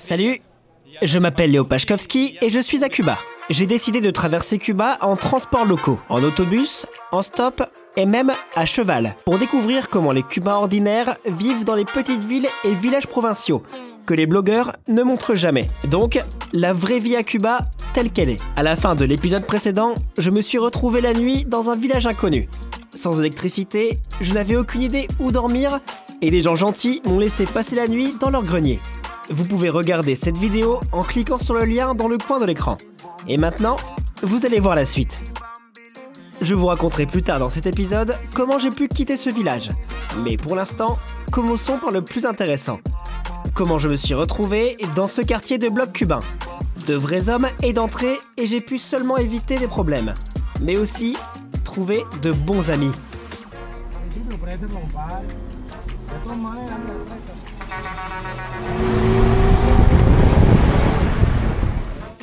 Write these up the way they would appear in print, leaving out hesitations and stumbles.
Salut, je m'appelle Léo Pachkovski et je suis à Cuba. J'ai décidé de traverser Cuba en transports locaux, en autobus, en stop et même à cheval, pour découvrir comment les Cubains ordinaires vivent dans les petites villes et villages provinciaux, que les blogueurs ne montrent jamais. Donc, la vraie vie à Cuba telle qu'elle est. À la fin de l'épisode précédent, je me suis retrouvé la nuit dans un village inconnu. Sans électricité, je n'avais aucune idée où dormir et des gens gentils m'ont laissé passer la nuit dans leur grenier. Vous pouvez regarder cette vidéo en cliquant sur le lien dans le coin de l'écran. Et maintenant, vous allez voir la suite. Je vous raconterai plus tard dans cet épisode comment j'ai pu quitter ce village. Mais pour l'instant, commençons par le plus intéressant. Comment je me suis retrouvé dans ce quartier de blocs cubains. De vrais hommes et d'entrée et j'ai pu seulement éviter des problèmes. Mais aussi trouver de bons amis.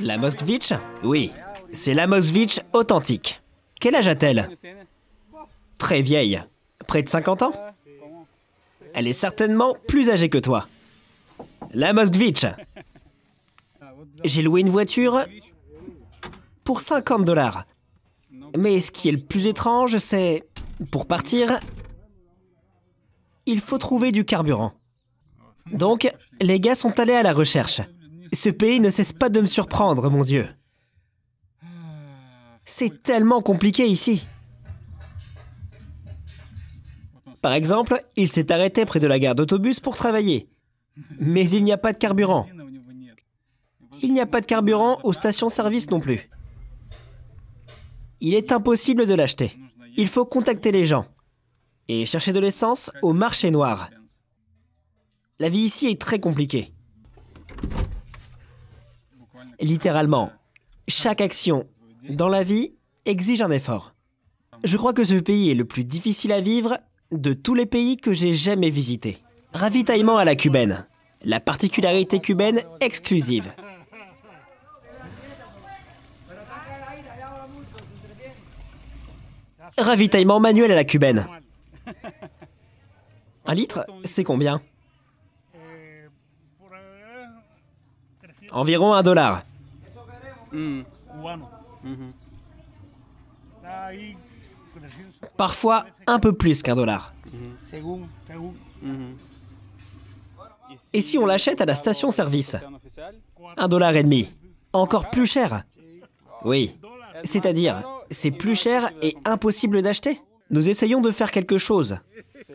La Moskvitch? Oui, c'est la Moskvitch authentique. Quel âge a-t-elle? Très vieille. Près de 50 ans? Elle est certainement plus âgée que toi. La Moskvitch. J'ai loué une voiture pour 50 $. Mais ce qui est le plus étrange, c'est... Pour partir, il faut trouver du carburant. Donc, les gars sont allés à la recherche. Ce pays ne cesse pas de me surprendre, mon Dieu. C'est tellement compliqué ici. Par exemple, il s'est arrêté près de la gare d'autobus pour travailler. Mais il n'y a pas de carburant. Il n'y a pas de carburant aux stations-service non plus. Il est impossible de l'acheter. Il faut contacter les gens et chercher de l'essence au marché noir. La vie ici est très compliquée. Littéralement, chaque action dans la vie exige un effort. Je crois que ce pays est le plus difficile à vivre de tous les pays que j'ai jamais visités. Ravitaillement à la cubaine. La particularité cubaine exclusive. Ravitaillement manuel à la cubaine. 1 litre, c'est combien? Environ $1. Parfois un peu plus qu'1 $. Et si on l'achète à la station-service? $1,50. Encore plus cher. Oui, c'est-à-dire, c'est plus cher et impossible d'acheter. Nous essayons de faire quelque chose.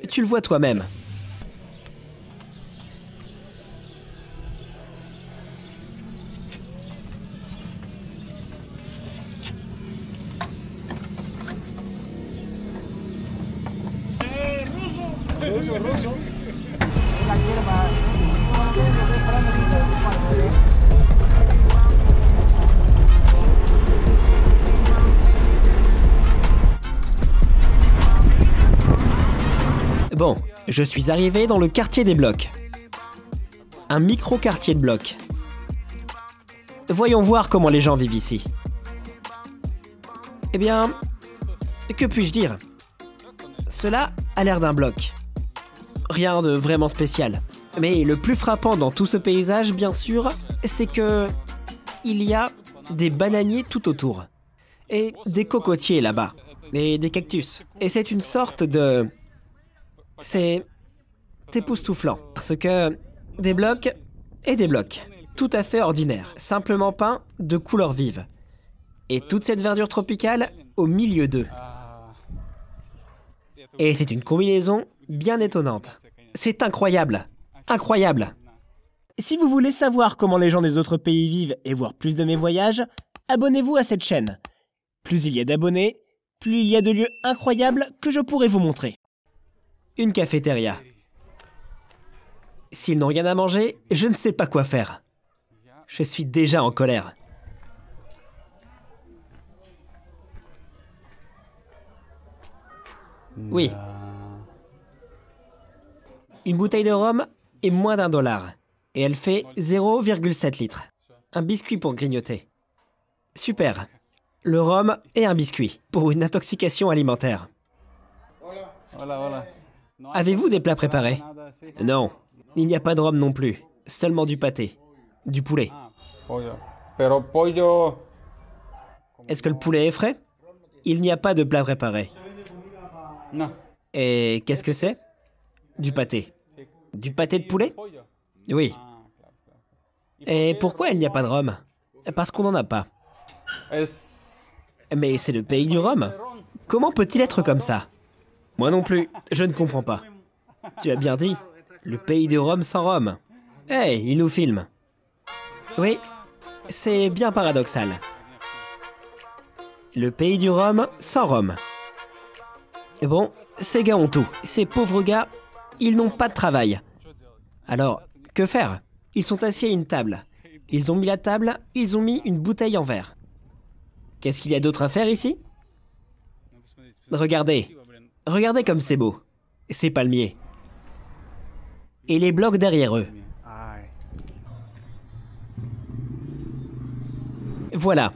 Tu le vois toi-même. Bon, je suis arrivé dans le quartier des blocs. Un micro-quartier de blocs. Voyons voir comment les gens vivent ici. Eh bien, que puis-je dire? Cela a l'air d'un bloc. Rien de vraiment spécial. Mais le plus frappant dans tout ce paysage, bien sûr, c'est que... il y a des bananiers tout autour. Et des cocotiers là-bas. Et des cactus. Et c'est une sorte de... C'est époustouflant, parce que des blocs et des blocs, tout à fait ordinaires, simplement peints de couleurs vives. Et toute cette verdure tropicale au milieu d'eux. Et c'est une combinaison bien étonnante. C'est incroyable, incroyable. Si vous voulez savoir comment les gens des autres pays vivent et voir plus de mes voyages, abonnez-vous à cette chaîne. Plus il y a d'abonnés, plus il y a de lieux incroyables que je pourrai vous montrer. Une cafétéria. S'ils n'ont rien à manger, je ne sais pas quoi faire. Je suis déjà en colère. Oui. Une bouteille de rhum est moins d'1 $. Et elle fait 0,7 litres. Un biscuit pour grignoter. Super. Le rhum et un biscuit pour une intoxication alimentaire. Avez-vous des plats préparés? Non, il n'y a pas de rhum non plus, seulement du pâté. Du poulet. Pollo. Pero pollo... Est-ce que le poulet est frais? Il n'y a pas de plat préparé. No. Et qu'est-ce que c'est? Du pâté. Du pâté de poulet? Pollo. Oui. Et pourquoi il n'y a pas de rhum? Parce qu'on n'en a pas. Es... Mais c'est le pays du rhum. Comment peut-il être comme ça? Moi non plus, je ne comprends pas. Tu as bien dit, le pays du rhum sans rhum. Hey, il nous filme. Oui, c'est bien paradoxal. Le pays du rhum sans rhum. Bon, ces gars ont tout. Ces pauvres gars, ils n'ont pas de travail. Alors, que faire? Ils sont assis à une table. Ils ont mis la table, ils ont mis une bouteille en verre. Qu'est-ce qu'il y a d'autre à faire ici? Regardez. Regardez comme c'est beau. Ces palmiers. Et les blocs derrière eux. Ay. Voilà.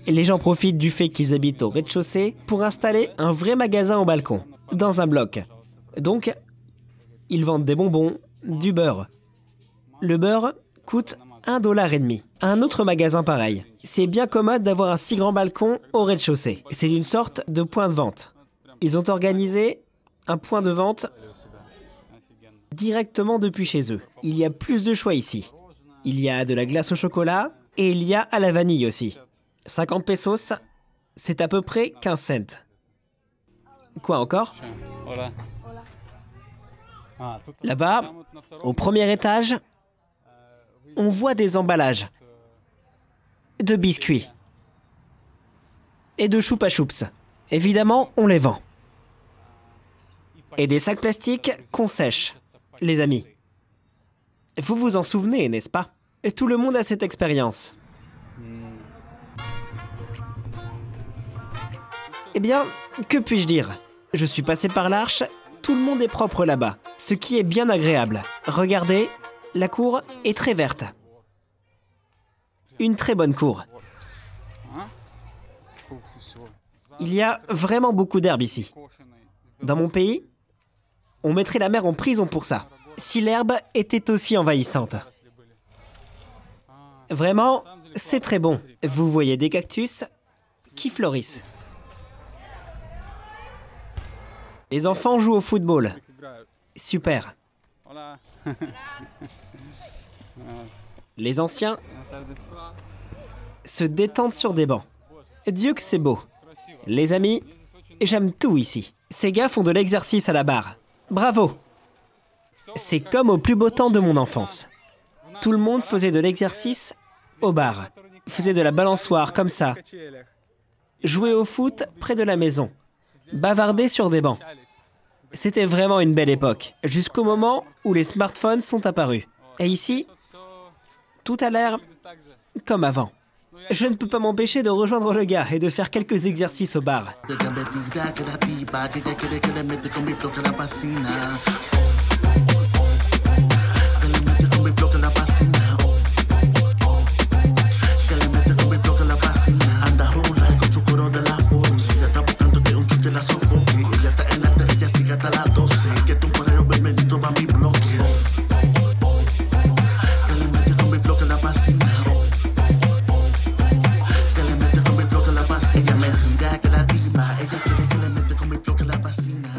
Les gens profitent du fait qu'ils habitent au rez-de-chaussée pour installer un vrai magasin au balcon, dans un bloc. Donc, ils vendent des bonbons, du beurre. Le beurre coûte $1,50. Un autre magasin pareil. C'est bien commode d'avoir un si grand balcon au rez-de-chaussée. C'est une sorte de point de vente. Ils ont organisé un point de vente directement depuis chez eux. Il y a plus de choix ici. Il y a de la glace au chocolat et il y a à la vanille aussi. 50 pesos, c'est à peu près 15 cents. Quoi encore? Hola. Ah, Là-bas, au premier étage, on voit des emballages de biscuits et de choupa choups. Évidemment, on les vend. Et des sacs plastiques qu'on sèche, les amis. Vous vous en souvenez, n'est-ce pas? Et tout le monde a cette expérience. Eh bien, que puis-je dire? Je suis passé par l'arche, tout le monde est propre là-bas, ce qui est bien agréable. Regardez, la cour est très verte. Une très bonne cour. Il y a vraiment beaucoup d'herbe ici. Dans mon pays, on mettrait la mer en prison pour ça, si l'herbe était aussi envahissante. Vraiment, c'est très bon. Vous voyez des cactus qui fleurissent. Les enfants jouent au football. Super. Hola. Les anciens se détendent sur des bancs. Dieu que c'est beau. Les amis, j'aime tout ici. Ces gars font de l'exercice à la barre. Bravo! C'est comme au plus beau temps de mon enfance. Tout le monde faisait de l'exercice au bar. Faisait de la balançoire comme ça. Jouait au foot près de la maison. Bavarder sur des bancs. C'était vraiment une belle époque, jusqu'au moment où les smartphones sont apparus. Et ici, tout a l'air comme avant. Je ne peux pas m'empêcher de rejoindre le gars et de faire quelques exercices au bar.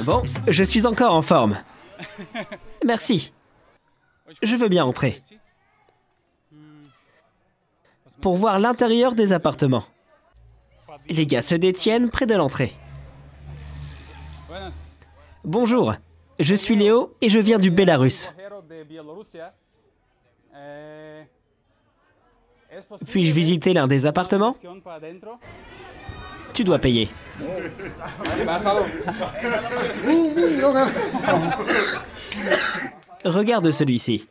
Bon, je suis encore en forme. Merci. Je veux bien entrer. Pour voir l'intérieur des appartements. Les gars se détiennent près de l'entrée. Bonjour, je suis Léo et je viens du Bélarus. Puis-je visiter l'un des appartements? Tu dois payer. Regarde celui-ci.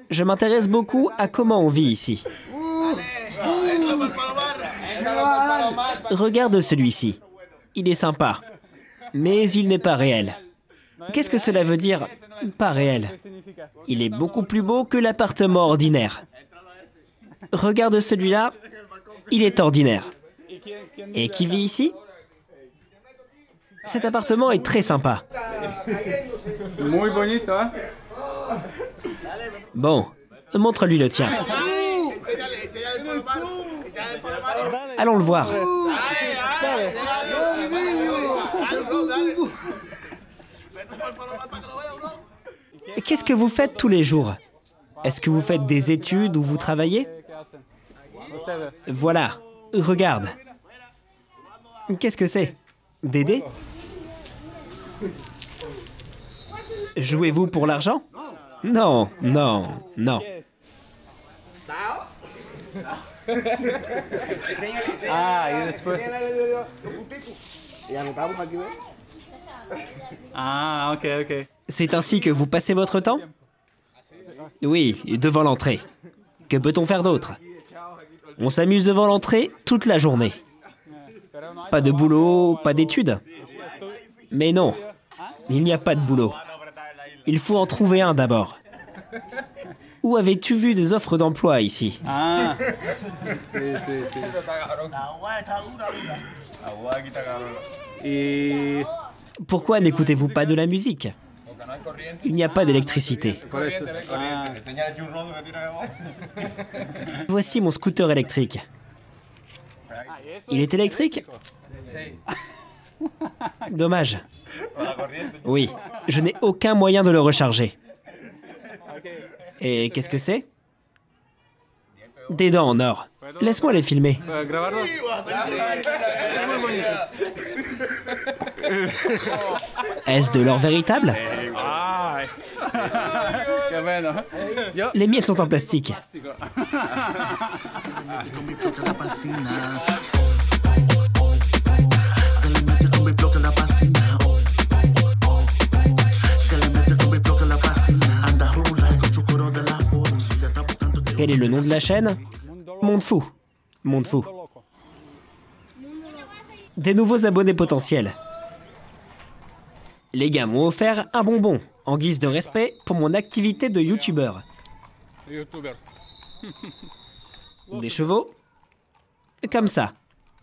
Je m'intéresse beaucoup à comment on vit ici. Regarde celui-ci. Il est sympa, mais il n'est pas réel. Qu'est-ce que cela veut dire, pas réel? Il est beaucoup plus beau que l'appartement ordinaire. Regarde celui-là, il est ordinaire. Et qui vit ici? Cet appartement est très sympa. Muy bonito, hein? Bon, Montre-lui le tien. Allons le voir. Qu'est-ce que vous faites tous les jours? Est-ce que vous faites des études ou vous travaillez? Voilà, regarde. Qu'est-ce que c'est? Des dés? Jouez-vous pour l'argent? Non, non, non. Ah, y después. Ah, ok, ok. C'est ainsi que vous passez votre temps? Oui, devant l'entrée. Que peut-on faire d'autre? On s'amuse devant l'entrée toute la journée. Pas de boulot, pas d'études. Mais non, il n'y a pas de boulot. Il faut en trouver un d'abord. Où avais-tu vu des offres d'emploi ici? Ah. Sí, sí, sí. Y Pourquoi n'écoutez-vous pas de la musique? Il n'y a pas d'électricité. por eso. Ah. Voici mon scooter électrique. Il est électrique? Dommage. Oui, je n'ai aucun moyen de le recharger. Et qu'est-ce que c'est? Des dents en or. Laisse-moi les filmer. ¿Grabarlo? Est-ce de l'or véritable? Ay. Qué bueno. Yo. Les miennes sont en plastique. Con mi flow que la fascina. Que le mete con mi flow que la fascina. Que le mete con mi flow que la fascina. Anda rula con su coro de la forma. Ya está buscando que Quel est le nom de la chaîne? Monde fou. Monde fou. Des nouveaux abonnés potentiels. Les gars m'ont offert un bonbon en guise de respect pour mon activité de youtubeur. YouTuber. Des chevaux? Comme ça.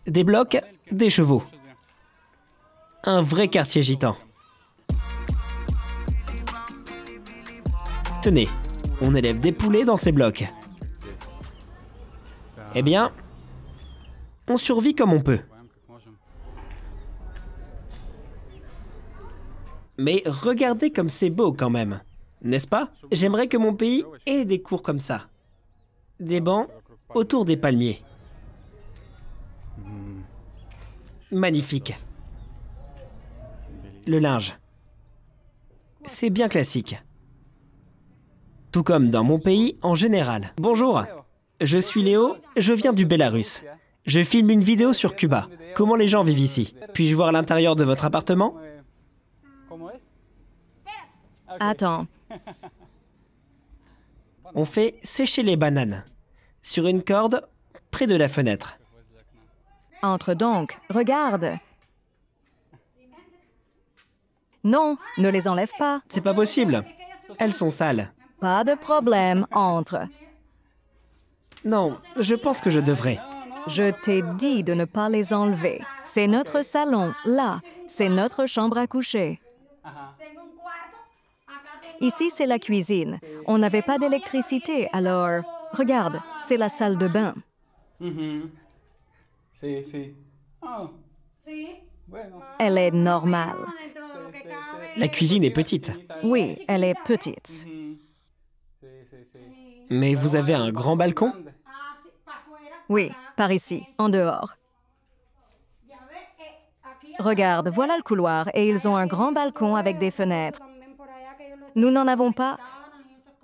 Des blocs, des chevaux. Un vrai quartier gitan. Tenez, on élève des poulets dans ces blocs. Eh bien, on survit comme on peut. Mais regardez comme c'est beau quand même, n'est-ce pas? J'aimerais que mon pays ait des cours comme ça. Des bancs autour des palmiers. Magnifique. Le linge. C'est bien classique. Tout comme dans mon pays en général. Bonjour, je suis Léo, je viens du Bélarus. Je filme une vidéo sur Cuba. Comment les gens vivent ici? Puis-je voir l'intérieur de votre appartement? ¿Cómo es? Attends, On fait sécher les bananes sur une corde près de la fenêtre. entre donc, regarde. Non, ne les enlève pas. C'est pas possible. Elles sont sales. Pas de problème, entre. Non, je pense que je devrais. Je t'ai dit de ne pas les enlever. C'est notre salon, là. C'est notre chambre à coucher. Ici, c'est la cuisine. On n'avait pas d'électricité, alors... Regarde, c'est la salle de bain. Ujú. Sí, sí. Oh, bueno. Elle est normale. La cuisine est petite. Oui, elle est petite. Sí, sí, sí. Mais vous avez un grand balcon? Oui, par ici, en dehors. Regarde, voilà le couloir et ils ont un grand balcon avec des fenêtres. Nous n'en avons pas.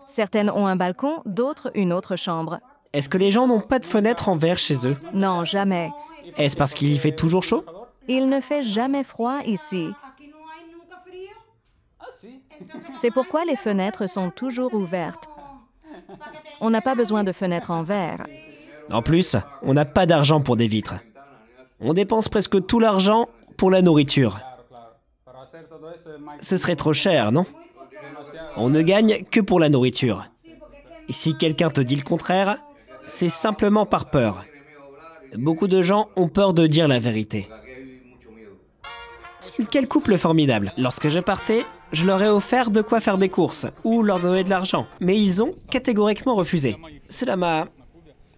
Certaines ont un balcon, d'autres une autre chambre. Est-ce que les gens n'ont pas de fenêtre en verre chez eux? Non, jamais. Est-ce parce qu'il y fait toujours chaud? Il ne fait jamais froid ici. Ah, sí. C'est pourquoi les fenêtres sont toujours ouvertes. On n'a pas besoin de fenêtres en verre. En plus, on n'a pas d'argent pour des vitres. On dépense presque tout l'argent pour la nourriture. Claro, claro. Para hacer todo eso es más Ce serait trop cher, non? On ne gagne que pour la nourriture. Et si quelqu'un te dit le contraire, c'est simplement par peur. Beaucoup de gens ont peur de dire la vérité. Quel couple formidable. Lorsque je partais, Je leur ai offert de quoi faire des courses ou leur donner de l'argent, mais ils ont catégoriquement refusé. Cela m'a...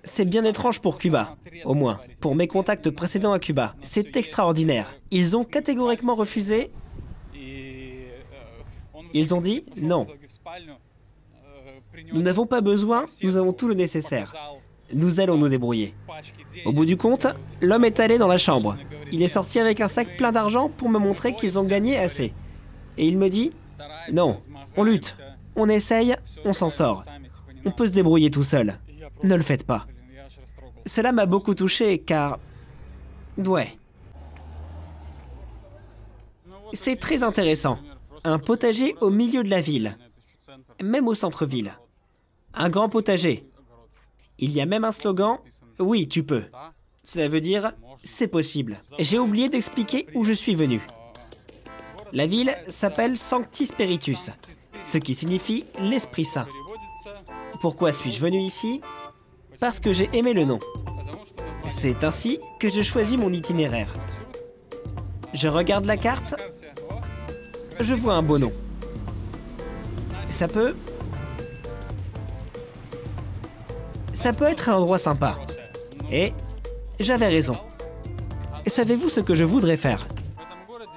C'est bien étrange pour Cuba, au moins, pour mes contacts précédents à Cuba. C'est extraordinaire. Ils ont catégoriquement refusé. Ils ont dit non. Nous n'avons pas besoin, nous avons tout le nécessaire. Nous allons nous débrouiller. Au bout du compte, l'homme est allé dans la chambre. Il est sorti avec un sac plein d'argent pour me montrer qu'ils ont gagné assez. Et il me dit, non, on lutte, on essaye, on s'en sort. On peut se débrouiller tout seul. Ne le faites pas. Cela m'a beaucoup touché car... Ouais. C'est très intéressant. Un potager au milieu de la ville. Même au centre-ville. Un grand potager. Il y a même un slogan, « Oui, tu peux ». Cela veut dire « C'est possible ». J'ai oublié d'expliquer où je suis venu. La ville s'appelle Sancti Spiritus, ce qui signifie « l'Esprit Saint ». Pourquoi suis-je venu ici? Parce que j'ai aimé le nom. C'est ainsi que je choisis mon itinéraire. Je regarde la carte, je vois un beau nom. Ça peut être un endroit sympa. Et j'avais raison. Savez-vous ce que je voudrais faire?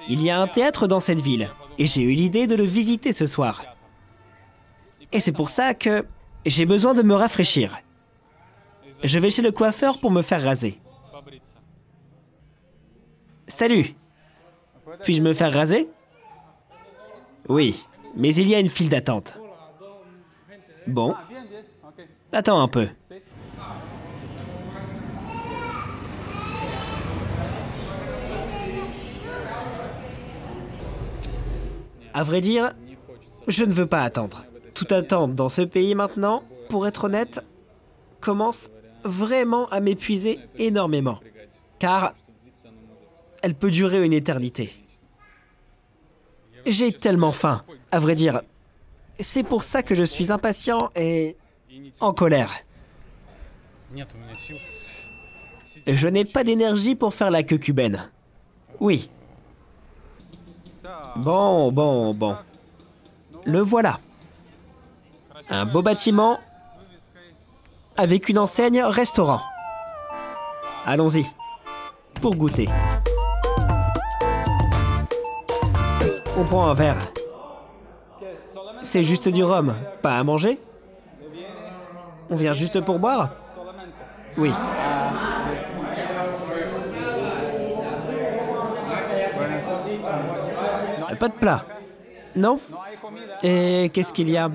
Il y a un théâtre dans cette ville, et j'ai eu l'idée de le visiter ce soir. Et c'est pour ça que j'ai besoin de me rafraîchir. Je vais chez le coiffeur pour me faire raser. Salut! Puis-je me faire raser? Oui, mais il y a une file d'attente. Bon. Attends un peu. À vrai dire, je ne veux pas attendre. Toute attente dans ce pays maintenant, pour être honnête, commence vraiment à m'épuiser énormément. Car elle peut durer une éternité. J'ai tellement faim, à vrai dire. C'est pour ça que je suis impatient et en colère. Je n'ai pas d'énergie pour faire la queue cubaine. Oui. Bon. Le voilà. Un beau bâtiment avec une enseigne restaurant. Allons-y, pour goûter. On prend un verre. C'est juste du rhum, pas à manger? On vient juste pour boire? Oui. Pas de plat? Non? Et qu'est-ce qu'il y a?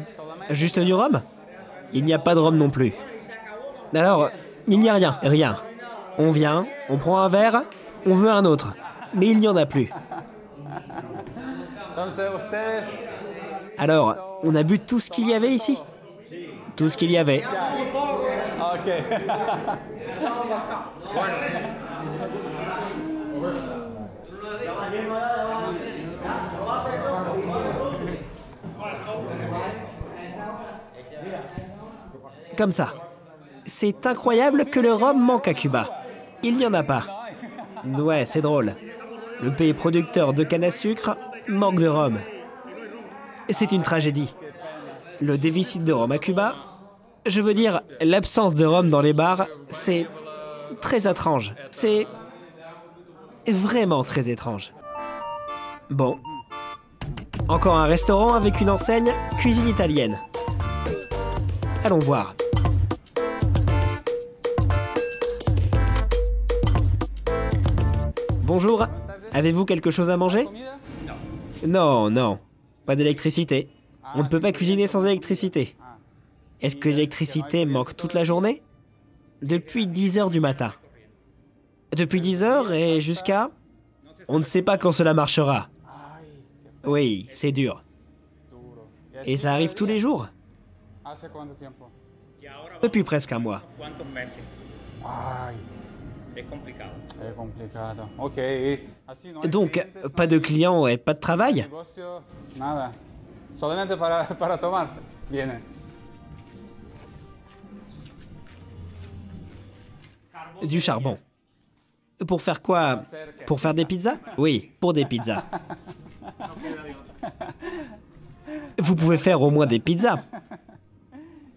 Juste du rhum? Il n'y a pas de rhum non plus. Alors, il n'y a rien. On vient, on prend un verre, on veut un autre. Mais il n'y en a plus. Alors, on a bu tout ce qu'il y avait ici? Tout ce qu'il y avait. Comme ça. C'est incroyable que le rhum manque à Cuba. Il n'y en a pas. Ouais, c'est drôle. Le pays producteur de canne à sucre manque de rhum. C'est une tragédie. Le déficit de rhum à Cuba, je veux dire, l'absence de rhum dans les bars, c'est très étrange. C'est vraiment très étrange. Bon. Encore un restaurant avec une enseigne cuisine italienne. Allons voir. Bonjour, avez-vous quelque chose à manger? Non, pas d'électricité. On ne peut pas cuisiner sans électricité. Est-ce que l'électricité manque toute la journée? Depuis 10 heures du matin. Depuis 10 heures et jusqu'à... On ne sait pas quand cela marchera. Oui, c'est dur. Et ça arrive tous les jours? Depuis presque un mois. Donc, pas de clients et pas de travail? Du charbon. Pour faire quoi? Pour faire des pizzas? Oui, pour des pizzas. Vous pouvez faire au moins des pizzas.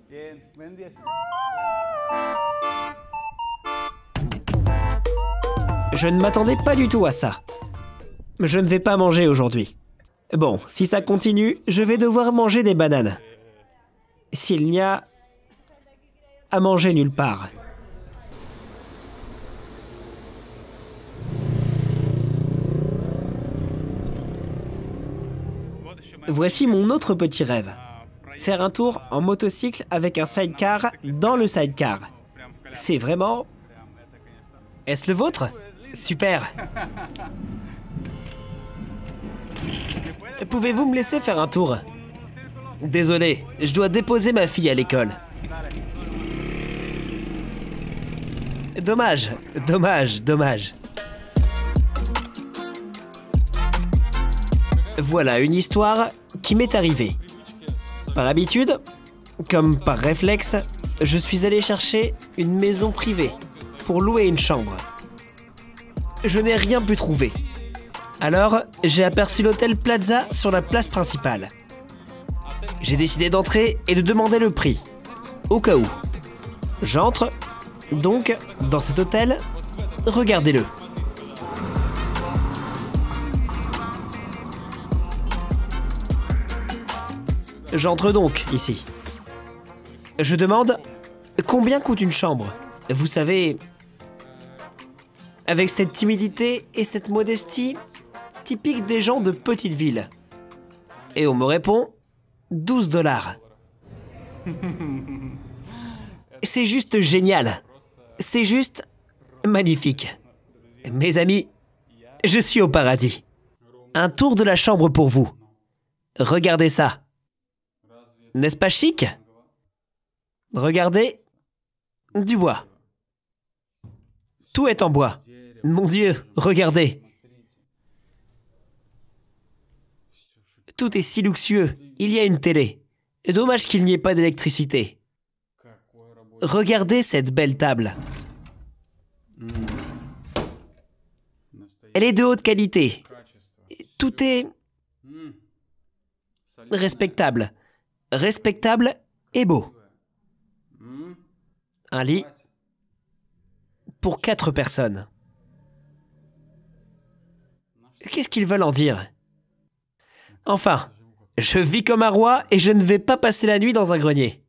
Bien, buen día. Je ne m'attendais pas du tout à ça. Je ne vais pas manger aujourd'hui. Bon, si ça continue, je vais devoir manger des bananes. S'il n'y a à manger nulle part. Voici mon autre petit rêve. Faire un tour en motocycle avec un sidecar dans le sidecar. C'est vraiment... Est-ce le vôtre? Super. Pouvez-vous me laisser faire un tour? Désolé, je dois déposer ma fille à l'école. Dommage, dommage, dommage. Voilà une histoire qui m'est arrivée. Par habitude, comme par réflexe, je suis allé chercher une maison privée pour louer une chambre. Je n'ai rien pu trouver. Alors, j'ai aperçu l'hôtel Plaza sur la place principale. J'ai décidé d'entrer et de demander le prix, au cas où. J'entre, donc, dans cet hôtel. Regardez-le. J'entre donc ici. Je demande combien coûte une chambre. Vous savez, avec cette timidité et cette modestie typique des gens de petite ville. Et on me répond 12 $. C'est juste génial. C'est juste magnifique. Mes amis, je suis au paradis. Un tour de la chambre pour vous. Regardez ça. N'est-ce pas chic? Regardez. Du bois. Tout est en bois. Mon Dieu, regardez. Tout est si luxueux. Il y a une télé. Dommage qu'il n'y ait pas d'électricité. Regardez cette belle table. Elle est de haute qualité. Tout est respectable. Respectable et beau. Un lit pour 4 personnes. Qu'est-ce qu'ils veulent en dire? Enfin, je vis comme un roi et je ne vais pas passer la nuit dans un grenier.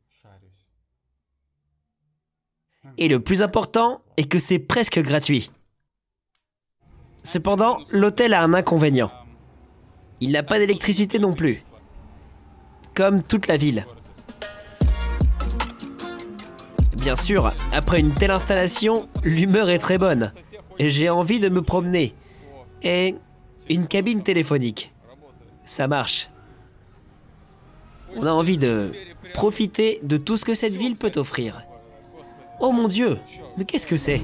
Et le plus important est que c'est presque gratuit. Cependant, l'hôtel a un inconvénient. Il n'a pas d'électricité non plus. Comme toute la ville. Bien sûr, après une telle installation, l'humeur est très bonne. J'ai envie de me promener. Et une cabine téléphonique. Ça marche. On a envie de profiter de tout ce que cette ville peut offrir. Oh mon Dieu, mais qu'est-ce que c'est ?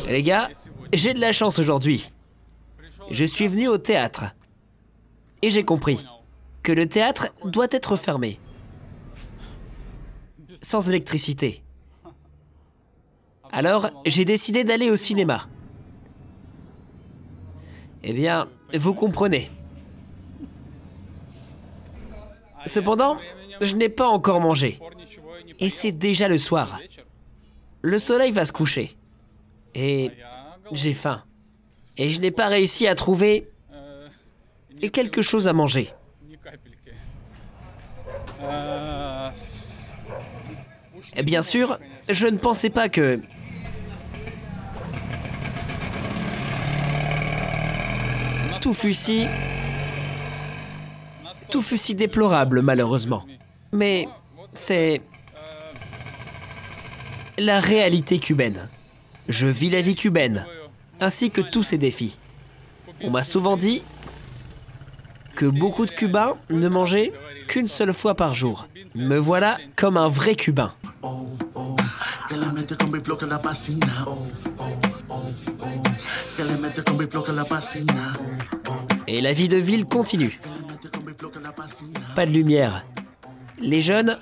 Les gars, j'ai de la chance aujourd'hui. Je suis venu au théâtre. Et j'ai compris que le théâtre doit être fermé. Sans électricité. Alors, j'ai décidé d'aller au cinéma. Eh bien, vous comprenez. Cependant, je n'ai pas encore mangé. Et c'est déjà le soir. Le soleil va se coucher. Et j'ai faim. Et je n'ai pas réussi à trouver quelque chose à manger. Et bien sûr, je ne pensais pas que... Tout fut si déplorable, malheureusement. Mais c'est... la réalité cubaine. Je vis la vie cubaine. ainsi que tous ses défis. On m'a souvent dit que beaucoup de Cubains ne mangeaient qu'une seule fois par jour. Me voilà comme un vrai Cubain. Oh, oh, que le mete con mi flow que la fascina. Oh, oh, oh, oh, que le mete con mi flow que la fascina. Oh, oh, Et la vie de ville continue. que le mete con mi flow que la fascina. Pas de lumière. Les jeunes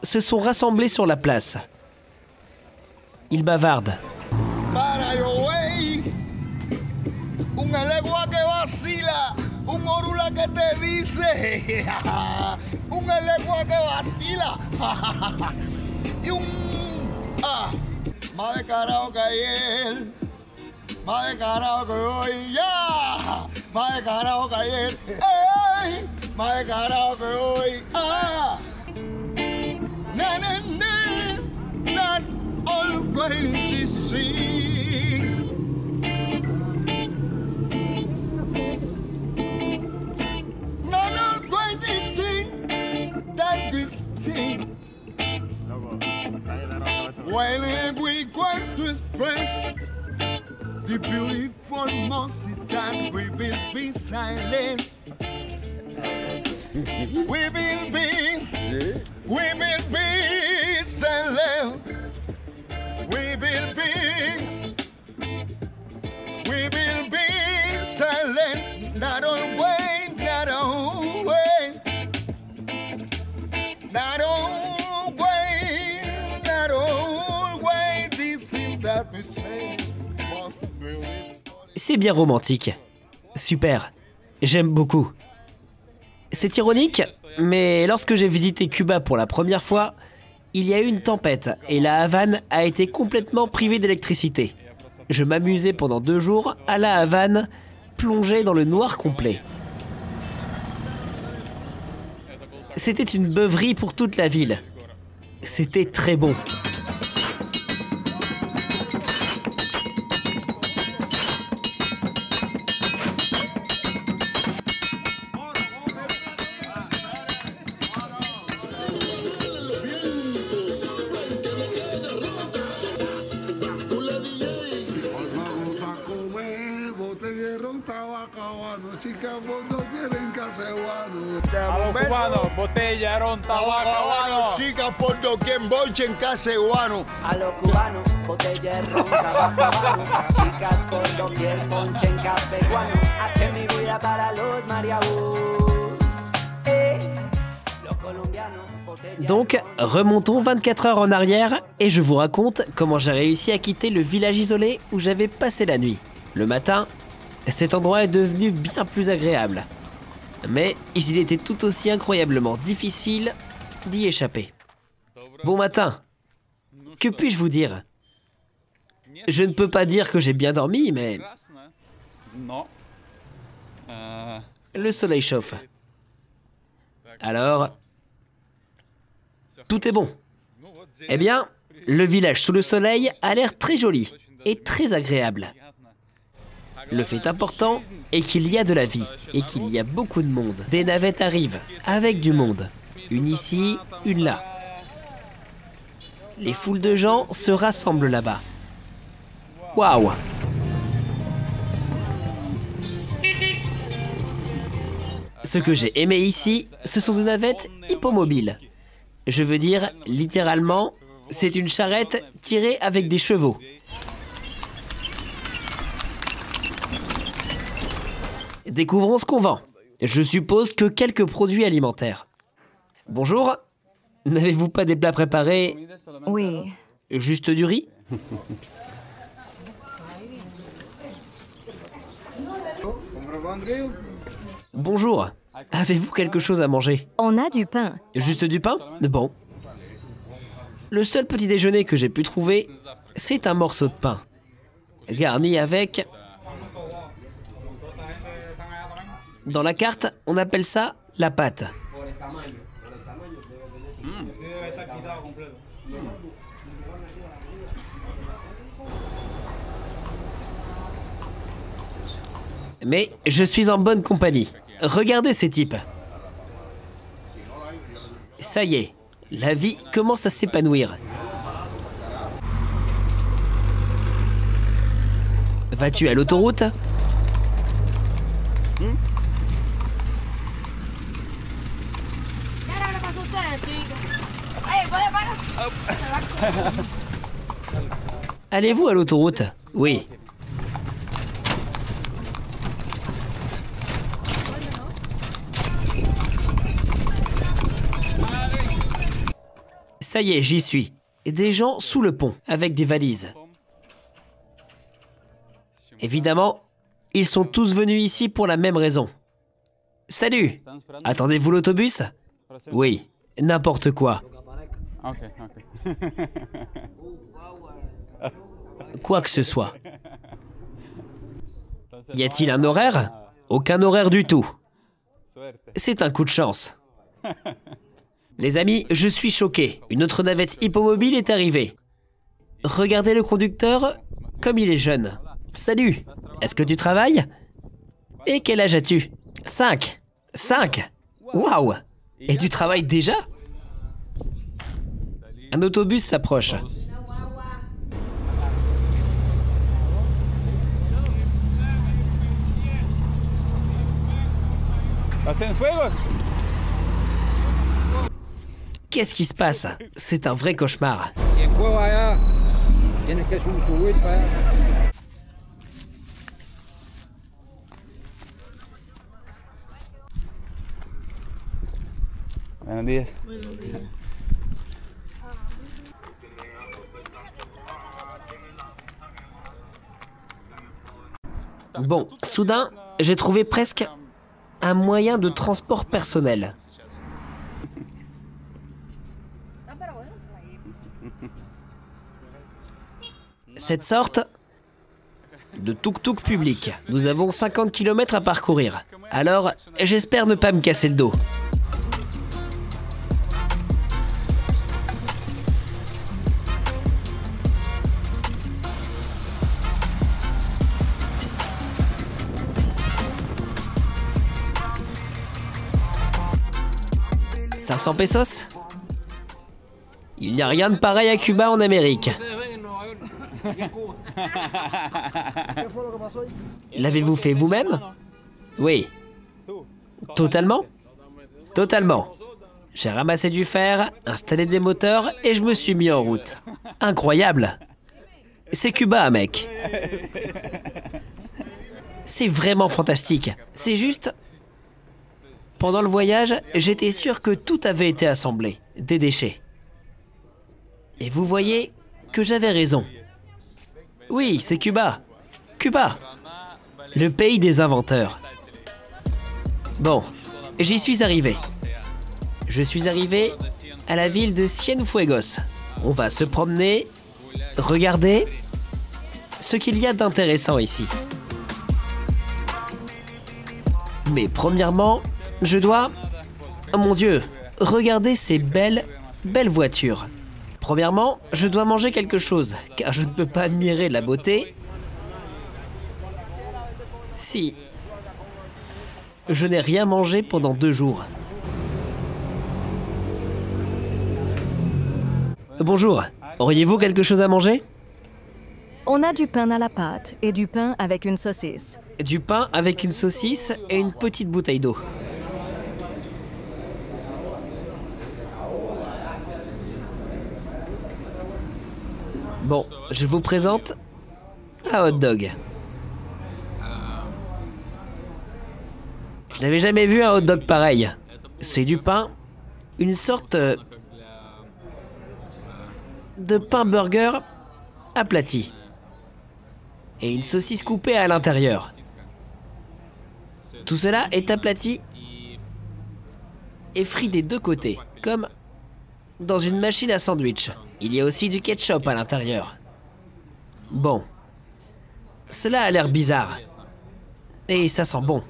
se sont rassemblés sur la place. Ils bavardent. Para yo, wey, un elegua que vacila, un orula que te dice, un elegua que vacila, y un más descarado que ayer, más descarado que hoy, ya, más descarado que ayer, ey, más descarado que hoy, na na na, not always the same. Not always the same, that good thing. When we want to express the beautiful Moses and we will be silent. We will be silent. We will be silent. Not always, not always, not always, not always. This thing that we say was beautiful. C'est bien romantique. Super. J'aime beaucoup. C'est ironique, mais lorsque j'ai visité Cuba pour la première fois, il y a eu une tempête et la Havane a été complètement privée d'électricité. Je m'amusais pendant 2 jours à la Havane, plongé dans le noir complet. C'était une beuverie pour toute la ville. C'était très bon. Vamos a comer botella de ron tabacabano, chicas por doquier en Caseguano. Vamos cubano, botella, ron, tabaco, habano. Chicas por doquier, bolche en Caseguano. A los cubanos, botella de ron, tabaco habano. Chicas por doquier, ponche en café guano. Hazte mi vida para los mariabús. Los colombianos, botella de Donc, remontons 24 heures en arrière et je vous raconte comment j'ai réussi à quitter le village isolé où j'avais passé la nuit. Le matin, cet endroit est devenu bien plus agréable. Mais il était tout aussi incroyablement difficile d'y échapper. Bon matin. Que puis-je vous dire? Je ne peux pas dire que j'ai bien dormi, mais Non. le soleil chauffe. Alors, tout est bon. Eh bien, le village sous le soleil a l'air très joli et très agréable. Le fait important est qu'il y a de la vie et qu'il y a beaucoup de monde. Des navettes arrivent avec du monde. Une ici, une là. Les foules de gens se rassemblent là-bas. Waouh! Ce que j'ai aimé ici, ce sont des navettes hippomobiles. Je veux dire, littéralement, c'est une charrette tirée avec des chevaux. Découvrons ce qu'on vend. Je suppose que quelques produits alimentaires. Bonjour. N'avez-vous pas des plats préparés? Oui. Juste du riz? Bonjour. Avez-vous quelque chose à manger? On a du pain. Juste du pain? Bon. Le seul petit déjeuner que j'ai pu trouver, c'est un morceau de pain. Garni avec... Dans la carte, on appelle ça la pâte. Mais je suis en bonne compagnie. Regardez ces types. Ça y est, la vie commence à s'épanouir. Vas-tu à l'autoroute? Allez-vous à l'autoroute? Oui. Ça y est, j'y suis. Des gens sous le pont, avec des valises. Évidemment, ils sont tous venus ici pour la même raison. Salut! Attendez-vous l'autobus? Oui, n'importe quoi. Ok. Quoi que ce soit. Y a-t-il un horaire? Aucun horaire du tout. C'est un coup de chance. Les amis, je suis choqué. Une autre navette hippomobile est arrivée. Regardez le conducteur, comme il est jeune. Salut, est-ce que tu travailles? Et quel âge as-tu? 5. 5? Waouh! Et tu travailles déjà? Un autobus s'approche. ¿Hacen fuegos? Qu'est-ce qui se passe? C'est un vrai cauchemar. Buenos días. Bon, soudain, j'ai trouvé presque un moyen de transport personnel. Cette sorte de tuk-tuk public. Nous avons 50 km à parcourir. Alors, j'espère ne pas me casser le dos. « 500 pesos? Il n'y a rien de pareil à Cuba en Amérique. L'avez-vous fait vous-même? Oui. Totalement? Totalement. J'ai ramassé du fer, installé des moteurs et je me suis mis en route. Incroyable! C'est Cuba, mec. C'est vraiment fantastique. C'est juste... Pendant le voyage, j'étais sûr que tout avait été assemblé, des déchets. Et vous voyez que j'avais raison. Oui, c'est Cuba. Cuba. Le pays des inventeurs. Bon, j'y suis arrivé. Je suis arrivé à la ville de Cienfuegos. On va se promener, regarder ce qu'il y a d'intéressant ici. Mais premièrement, je dois... Oh mon Dieu, regardez ces belles voitures. Premièrement, je dois manger quelque chose, car je ne peux pas admirer la beauté si je n'ai rien mangé pendant 2 jours. Bonjour, auriez-vous quelque chose à manger? On a du pain à la pâte et du pain avec une saucisse. Du pain avec une saucisse et une petite bouteille d'eau. Bon, je vous présente un hot dog. Je n'avais jamais vu un hot dog pareil. C'est du pain, une sorte de pain burger aplati. Et une saucisse coupée à l'intérieur. Tout cela est aplati et frit des 2 côtés, comme dans une machine à sandwich. Il y a aussi du ketchup à l'intérieur. Bon. Cela a l'air bizarre. Et ça sent bon.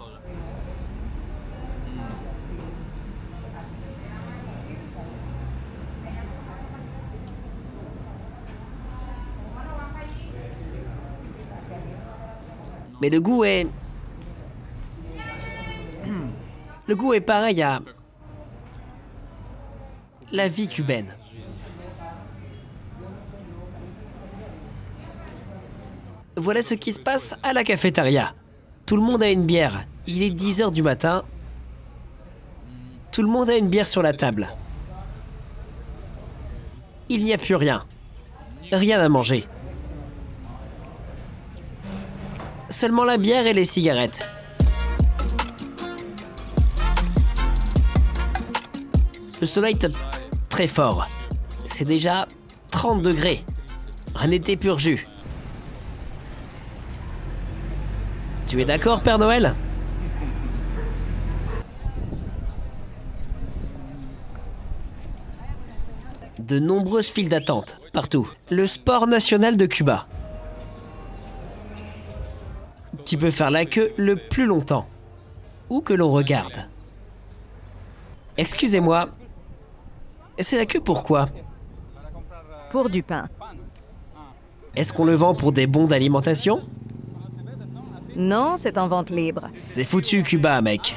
Mais le goût est... Le goût est pareil à... la vie cubaine. voilà ce qui se passe à la cafétéria. Tout le monde a une bière. Il est 10 h du matin. Tout le monde a une bière sur la table. Il n'y a plus rien. Rien à manger. Seulement la bière et les cigarettes. Le soleil tape très fort. C'est déjà 30 degrés. Un été pur jus. Tu es d'accord, Père Noël? De nombreuses files d'attente, partout. Le sport national de Cuba. Tu peux faire la queue le plus longtemps. Ou que l'on regarde. Excusez-moi. C'est la queue pourquoi? Pour du pain. Est-ce qu'on le vend pour des bons d'alimentation? Non, c'est en vente libre. C'est foutu Cuba, mec.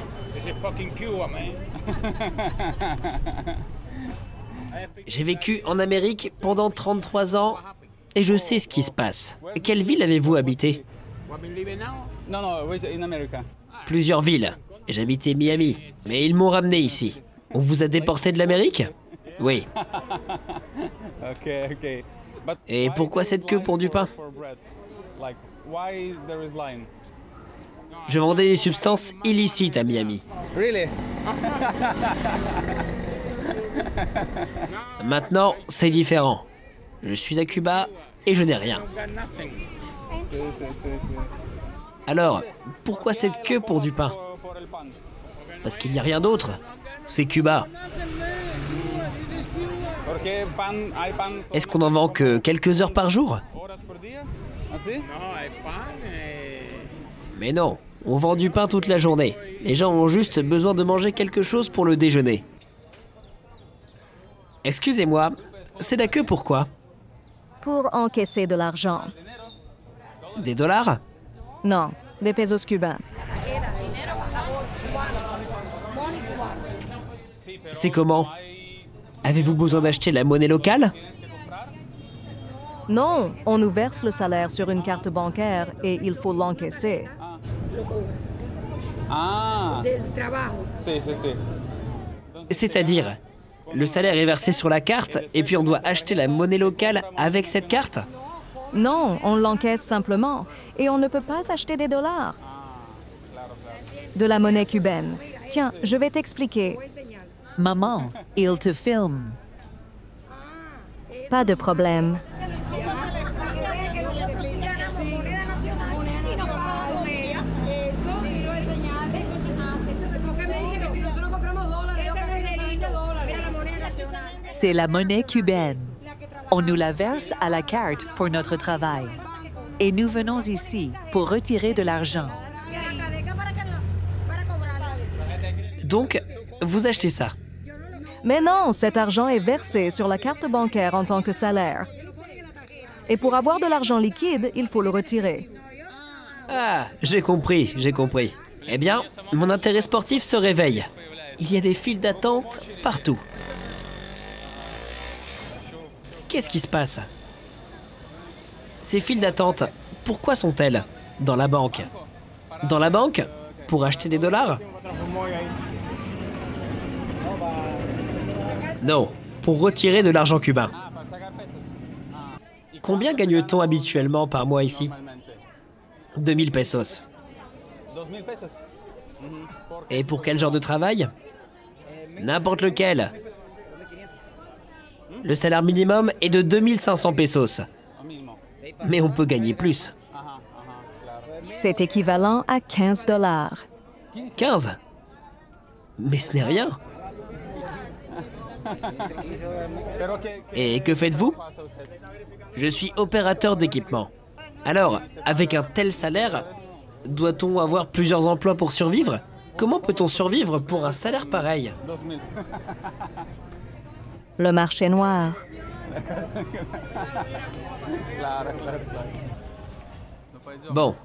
J'ai vécu en Amérique pendant 33 ans et je sais ce qui se passe. Quelle ville avez-vous habité? Plusieurs villes. J'habitais Miami, mais ils m'ont ramené ici. On vous a déporté de l'Amérique? Oui. Et pourquoi cette queue pour du pain? Je vendais des substances illicites à Miami. Maintenant, c'est différent. Je suis à Cuba et je n'ai rien. Alors, pourquoi cette queue pour du pain? Parce qu'il n'y a rien d'autre. C'est Cuba. Est-ce qu'on en vend que quelques heures par jour? Mais non, on vend du pain toute la journée. Les gens ont juste besoin de manger quelque chose pour le déjeuner. Excusez-moi, c'est la queue pourquoi? Pour encaisser de l'argent. Des dollars? Non, des pesos cubains. C'est comment? Avez-vous besoin d'acheter la monnaie locale? Non, on nous verse le salaire sur une carte bancaire et il faut l'encaisser. C'est-à-dire, le salaire est versé sur la carte et puis on doit acheter la monnaie locale avec cette carte? Non, on l'encaisse simplement et on ne peut pas acheter des dollars. De la monnaie cubaine. Tiens, je vais t'expliquer. Maman, il te filme. Pas de problème. C'est la monnaie cubaine. On nous la verse à la carte pour notre travail. Et nous venons ici pour retirer de l'argent. Donc, vous achetez ça? Mais non, cet argent est versé sur la carte bancaire en tant que salaire. Et pour avoir de l'argent liquide, il faut le retirer. Ah, j'ai compris, j'ai compris. Eh bien, mon intérêt sportif se réveille. Il y a des files d'attente partout. Qu'est-ce qui se passe? Ces files d'attente, pourquoi sont-elles dans la banque? Dans la banque? Pour acheter des dollars? Non, pour retirer de l'argent cubain. Combien gagne-t-on habituellement par mois ici? 2000 pesos. Et pour quel genre de travail? N'importe lequel. Le salaire minimum est de 2500 pesos. Mais on peut gagner plus. C'est équivalent à 15 dollars. 15? Mais ce n'est rien. Et que faites-vous? Je suis opérateur d'équipement. Alors, avec un tel salaire, doit-on avoir plusieurs emplois pour survivre? Comment peut-on survivre pour un salaire pareil? Le marché noir. Bon,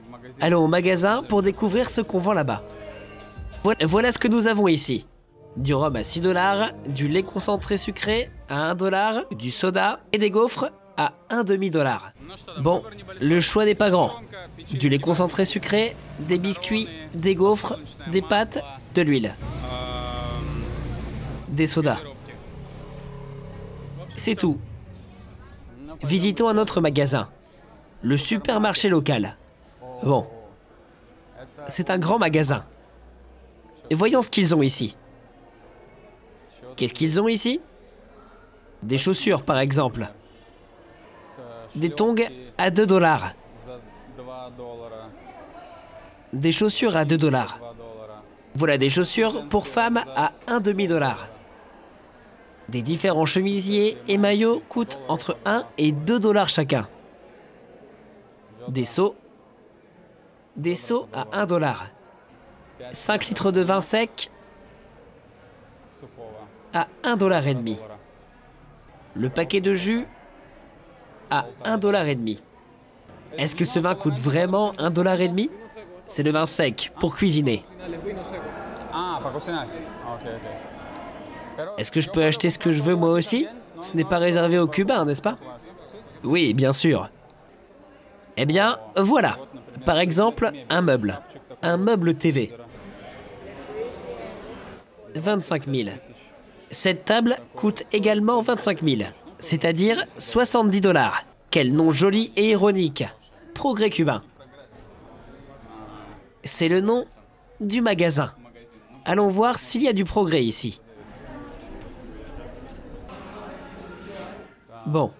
allons au magasin pour découvrir ce qu'on vend là-bas. Voilà ce que nous avons ici. Du rhum à 6 dollars, du lait concentré sucré à 1 dollar, du soda et des gaufres à 1,5 $. Bon, le choix n'est pas grand. Du lait concentré sucré, des biscuits, des gaufres, des pâtes, de l'huile. Des sodas. C'est tout. Visitons un autre magasin. Le supermarché local. Bon. C'est un grand magasin. Et voyons ce qu'ils ont ici. Qu'est-ce qu'ils ont ici? Des chaussures, par exemple. Des tongs à 2 $. Des chaussures à 2 $. Voilà des chaussures pour femmes à $1,50. Des différents chemisiers et maillots coûtent entre 1 et 2 $ chacun. Des seaux. Des seaux à 1 $. 5 litres de vin sec à $1,50. Le paquet de jus à $1,50. Est-ce que ce vin coûte vraiment $1,50? C'est le vin sec pour cuisiner. Est-ce que je peux acheter ce que je veux moi aussi? Ce n'est pas réservé aux Cubains, n'est-ce pas? Oui, bien sûr. Eh bien, voilà. Par exemple, un meuble. Un meuble TV. 25 000. Cette table coûte également 25 000, c'est-à-dire 70 $. Quel nom joli et ironique. Progrès cubain. C'est le nom du magasin. Allons voir s'il y a du progrès ici. Bon.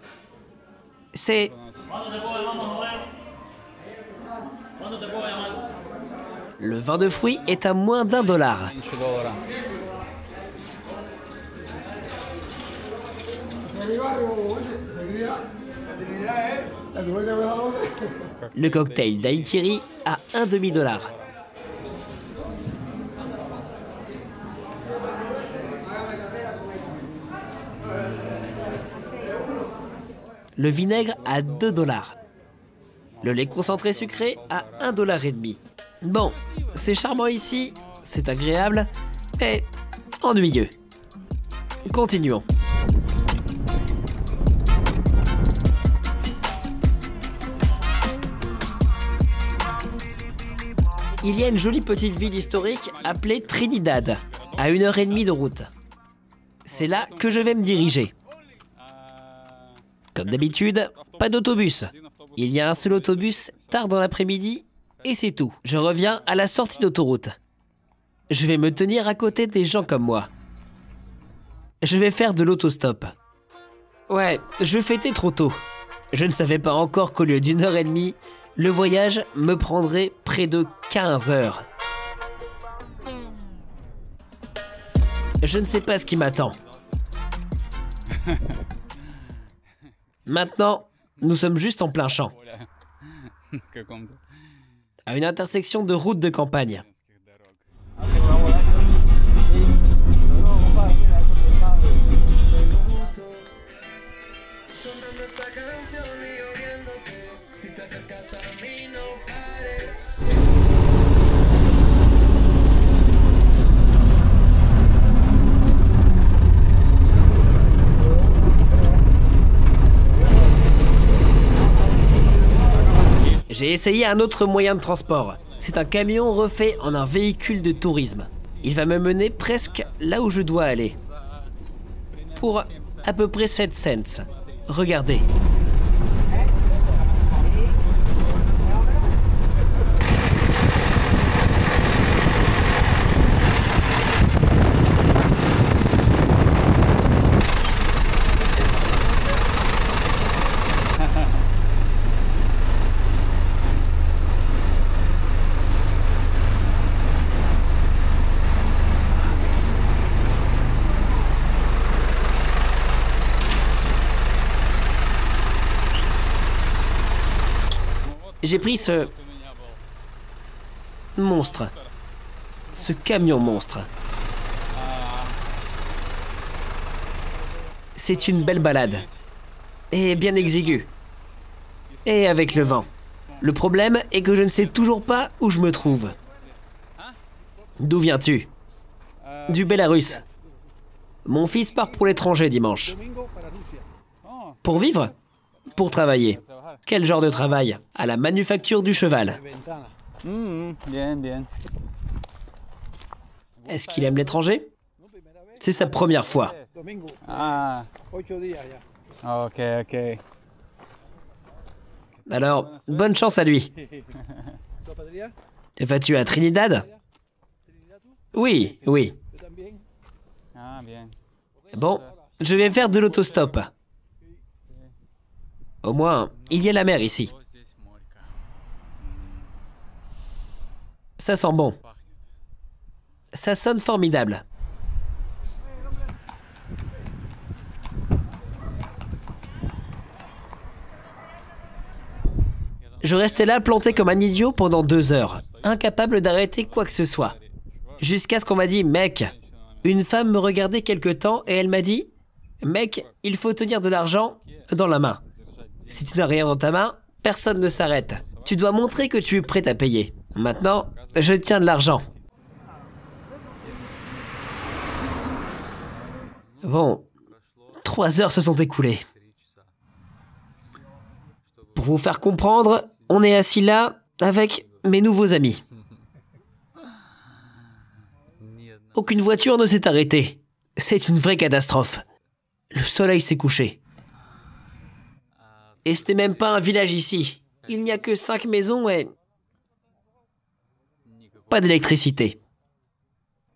C'est... Le vin de fruits est à moins d'1 $. Le cocktail daiquiri à $1,50. Le vinaigre à 2 $. Le lait concentré sucré à $1,50. Bon, c'est charmant ici, c'est agréable, mais ennuyeux. Continuons. Il y a une jolie petite ville historique appelée Trinidad, à 1h30 de route. C'est là que je vais me diriger. Comme d'habitude, pas d'autobus. Il y a un seul autobus tard dans l'après-midi et c'est tout. Je reviens à la sortie d'autoroute. Je vais me tenir à côté des gens comme moi. Je vais faire de l'autostop. Ouais, je fêtais trop tôt. Je ne savais pas encore qu'au lieu d'1h30, le voyage me prendrait près de 15 heures. Je ne sais pas ce qui m'attend. Maintenant, nous sommes juste en plein champ. À une intersection de routes de campagne. J'ai essayé un autre moyen de transport. C'est un camion refait en un véhicule de tourisme. Il va me mener presque là où je dois aller. Pour à peu près 7 cents. Regardez. J'ai pris ce monstre, ce camion monstre. C'est une belle balade, et bien exiguë, et avec le vent. Le problème est que je ne sais toujours pas où je me trouve. D'où viens-tu? Du Bélarus. Mon fils part pour l'étranger dimanche. Pour vivre? Pour travailler. Quel genre de travail? À la manufacture du cheval. Bien, bien. Est-ce qu'il aime l'étranger? C'est sa première fois. Ah. Ok, ok. Alors, bonne chance à lui. Vas-tu à Trinidad? Oui, oui. Ah, bien. Bon, je vais faire de l'autostop. Au moins, il y a la mer ici. Ça sent bon. Ça sonne formidable. Je restais là planté comme un idiot pendant 2 heures, incapable d'arrêter quoi que ce soit. Jusqu'à ce qu'on m'a dit « Mec ». Une femme me regardait quelque temps et elle m'a dit « Mec, il faut tenir de l'argent dans la main. Si tu n'as rien dans ta main, personne ne s'arrête. Tu dois montrer que tu es prêt à payer. Maintenant, je tiens de l'argent. » Bon, 3 heures se sont écoulées. Pour vous faire comprendre, on est assis là avec mes nouveaux amis. Aucune voiture ne s'est arrêtée. C'est une vraie catastrophe. Le soleil s'est couché. Et ce n'est même pas un village ici. Il n'y a que 5 maisons et... pas d'électricité.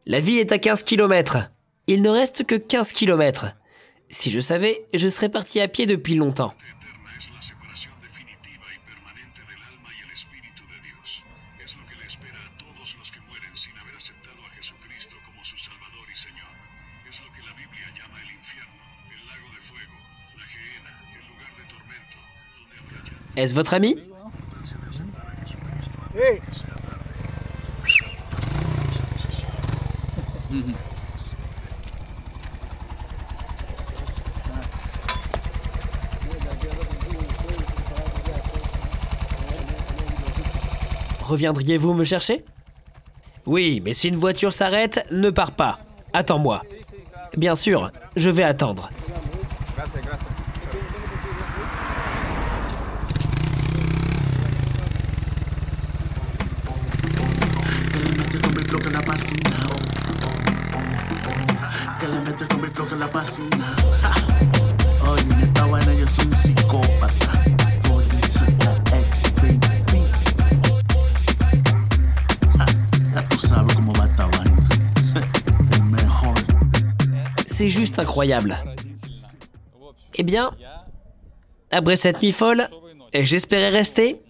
La ville est à 15 km. Il ne reste que 15 km. Si je savais, je serais parti à pied depuis longtemps. Est-ce votre ami? Reviendriez-vous me chercher? Oui, mais si une voiture s'arrête, ne pars pas. Attends-moi. Bien sûr, je vais attendre. C'est juste incroyable. Eh bien, après cette nuit folle, et j'espérais rester...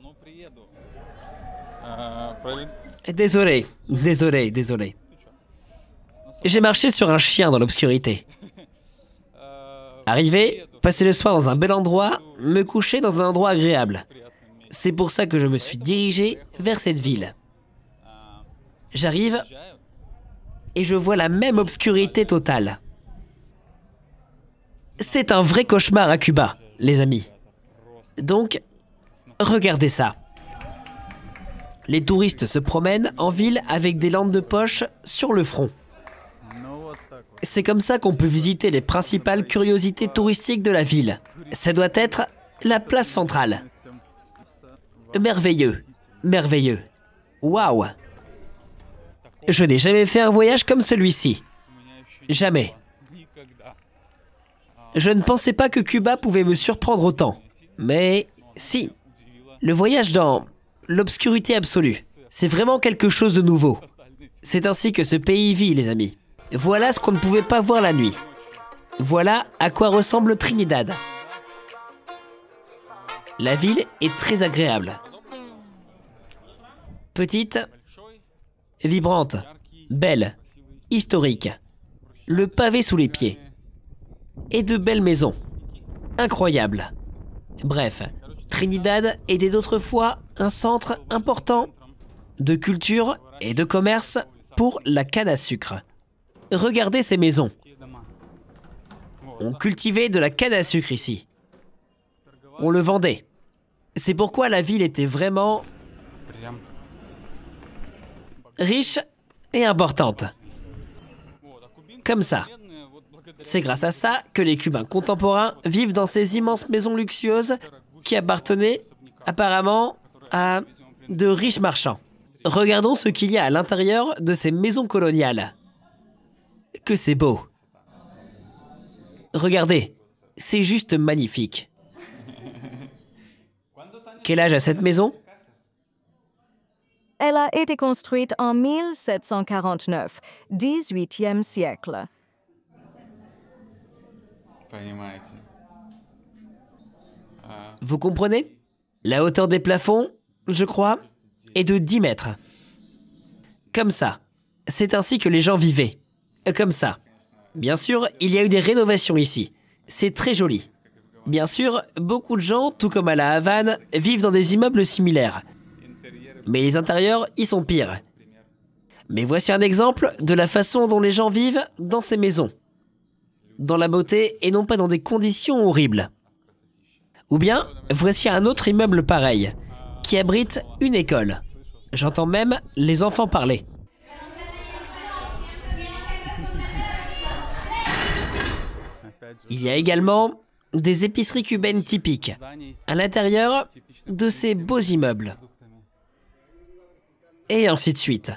Désolé. J'ai marché sur un chien dans l'obscurité. Arrivé, passer le soir dans un bel endroit, me coucher dans un endroit agréable. C'est pour ça que je me suis dirigé vers cette ville. J'arrive et je vois la même obscurité totale. C'est un vrai cauchemar à Cuba, les amis. Donc, regardez ça. Les touristes se promènent en ville avec des lampes de poche sur le front. C'est comme ça qu'on peut visiter les principales curiosités touristiques de la ville. Ça doit être la place centrale. Merveilleux, merveilleux. Waouh! Je n'ai jamais fait un voyage comme celui-ci. Jamais. Je ne pensais pas que Cuba pouvait me surprendre autant. Mais si. Le voyage dans l'obscurité absolue, c'est vraiment quelque chose de nouveau. C'est ainsi que ce pays vit, les amis. Voilà ce qu'on ne pouvait pas voir la nuit. Voilà à quoi ressemble Trinidad. La ville est très agréable. Petite, vibrante, belle, historique. Le pavé sous les pieds. Et de belles maisons. Incroyable. Bref, Trinidad était d'autrefois un centre important de culture et de commerce pour la canne à sucre. Regardez ces maisons. On cultivait de la canne à sucre ici. On le vendait. C'est pourquoi la ville était vraiment riche et importante. Comme ça. C'est grâce à ça que les Cubains contemporains vivent dans ces immenses maisons luxueuses qui appartenaient apparemment à de riches marchands. Regardons ce qu'il y a à l'intérieur de ces maisons coloniales. Que c'est beau. Regardez, c'est juste magnifique. Quel âge a cette maison? Elle a été construite en 1749, 18e siècle. Vous comprenez? La hauteur des plafonds, je crois, est de 10 mètres. Comme ça. C'est ainsi que les gens vivaient. Comme ça. Bien sûr, il y a eu des rénovations ici. C'est très joli. Bien sûr, beaucoup de gens, tout comme à la Havane, vivent dans des immeubles similaires. Mais les intérieurs y sont pires. Mais voici un exemple de la façon dont les gens vivent dans ces maisons. Dans la beauté et non pas dans des conditions horribles. Ou bien, voici un autre immeuble pareil, qui abrite une école. J'entends même les enfants parler. Il y a également des épiceries cubaines typiques, à l'intérieur de ces beaux immeubles. Et ainsi de suite.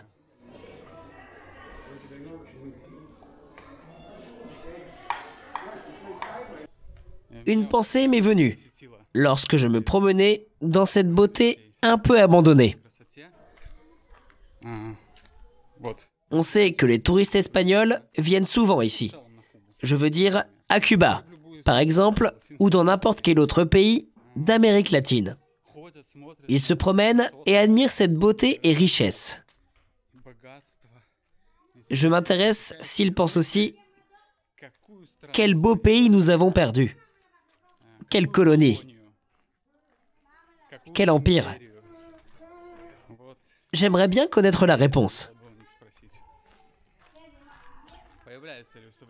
Une pensée m'est venue lorsque je me promenais dans cette beauté un peu abandonnée. On sait que les touristes espagnols viennent souvent ici. Je veux dire à Cuba, par exemple, ou dans n'importe quel autre pays d'Amérique latine. Ils se promènent et admirent cette beauté et richesse. Je m'intéresse s'ils pensent aussi « Quel beau pays nous avons perdu ! Quelle colonie ! Quel empire !» J'aimerais bien connaître la réponse.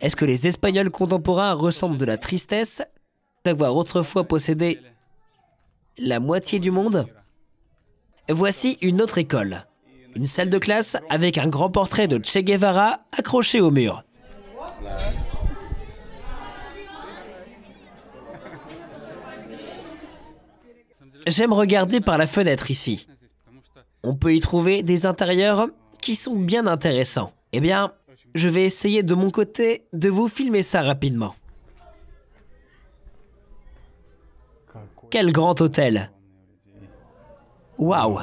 Est-ce que les Espagnols contemporains ressentent de la tristesse d'avoir autrefois possédé la moitié du monde? Voici une autre école. Une salle de classe avec un grand portrait de Che Guevara accroché au mur. J'aime regarder par la fenêtre ici. On peut y trouver des intérieurs qui sont bien intéressants. Eh bien, je vais essayer de mon côté de vous filmer ça rapidement. Quel grand hôtel! Waouh!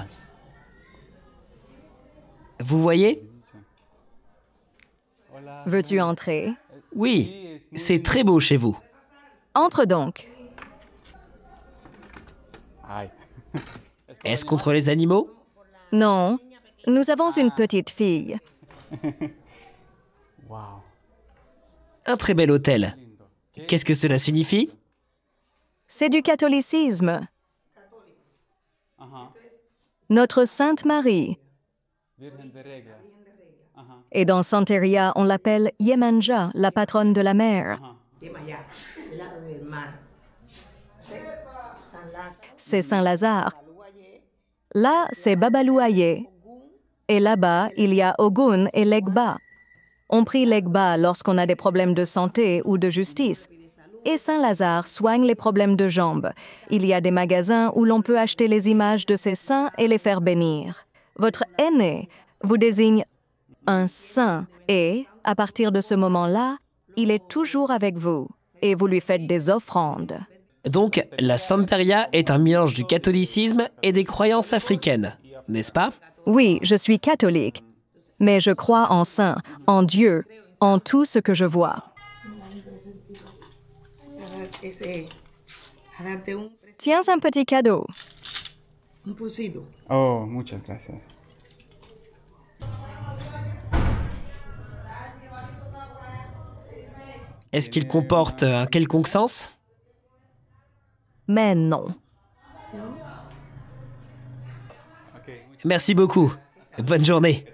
Vous voyez? Veux-tu entrer? Oui, c'est très beau chez vous. Entre donc. Est-ce contre les animaux? Non, nous avons une petite fille. Un très bel hôtel. Qu'est-ce que cela signifie? C'est du catholicisme. Notre Sainte Marie. Et dans Santeria, on l'appelle Yemanja, la patronne de la mer. C'est Saint-Lazare. Là, c'est Babalouaye. Et là-bas, il y a Ogun et Legba. On prie Legba lorsqu'on a des problèmes de santé ou de justice. Et Saint-Lazare soigne les problèmes de jambes. Il y a des magasins où l'on peut acheter les images de ces saints et les faire bénir. Votre aîné vous désigne un saint et, à partir de ce moment-là, il est toujours avec vous et vous lui faites des offrandes. Donc, la Santeria est un mélange du catholicisme et des croyances africaines, n'est-ce pas? Oui, je suis catholique, mais je crois en saint, en Dieu, en tout ce que je vois. Tiens un petit cadeau. Oh, muchas gracias. Est-ce qu'il comporte un quelconque sens? Mais non. Merci beaucoup. Bonne journée.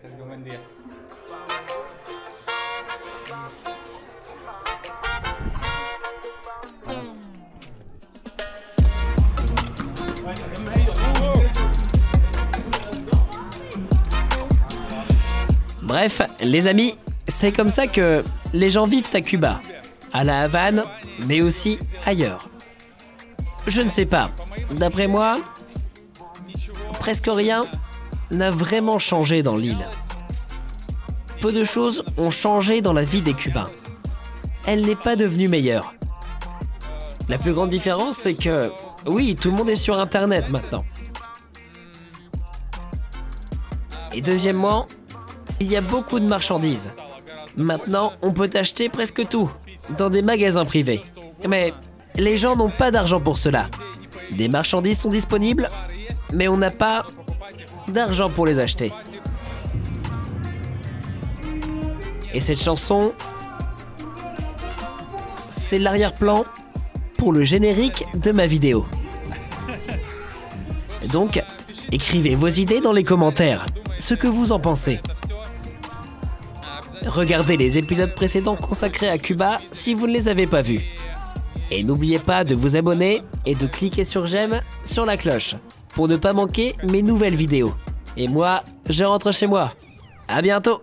Bref, les amis, c'est comme ça que les gens vivent à Cuba, à la Havane, mais aussi ailleurs. Je ne sais pas. D'après moi, presque rien n'a vraiment changé dans l'île. Peu de choses ont changé dans la vie des Cubains. Elle n'est pas devenue meilleure. La plus grande différence, c'est que, oui, tout le monde est sur Internet maintenant. Et deuxièmement, il y a beaucoup de marchandises. Maintenant, on peut acheter presque tout, dans des magasins privés. Mais les gens n'ont pas d'argent pour cela. Des marchandises sont disponibles, mais on n'a pas d'argent pour les acheter. Et cette chanson, c'est l'arrière-plan pour le générique de ma vidéo. Donc, écrivez vos idées dans les commentaires, ce que vous en pensez. Regardez les épisodes précédents consacrés à Cuba si vous ne les avez pas vus. Et n'oubliez pas de vous abonner et de cliquer sur j'aime sur la cloche pour ne pas manquer mes nouvelles vidéos. Et moi, je rentre chez moi. À bientôt!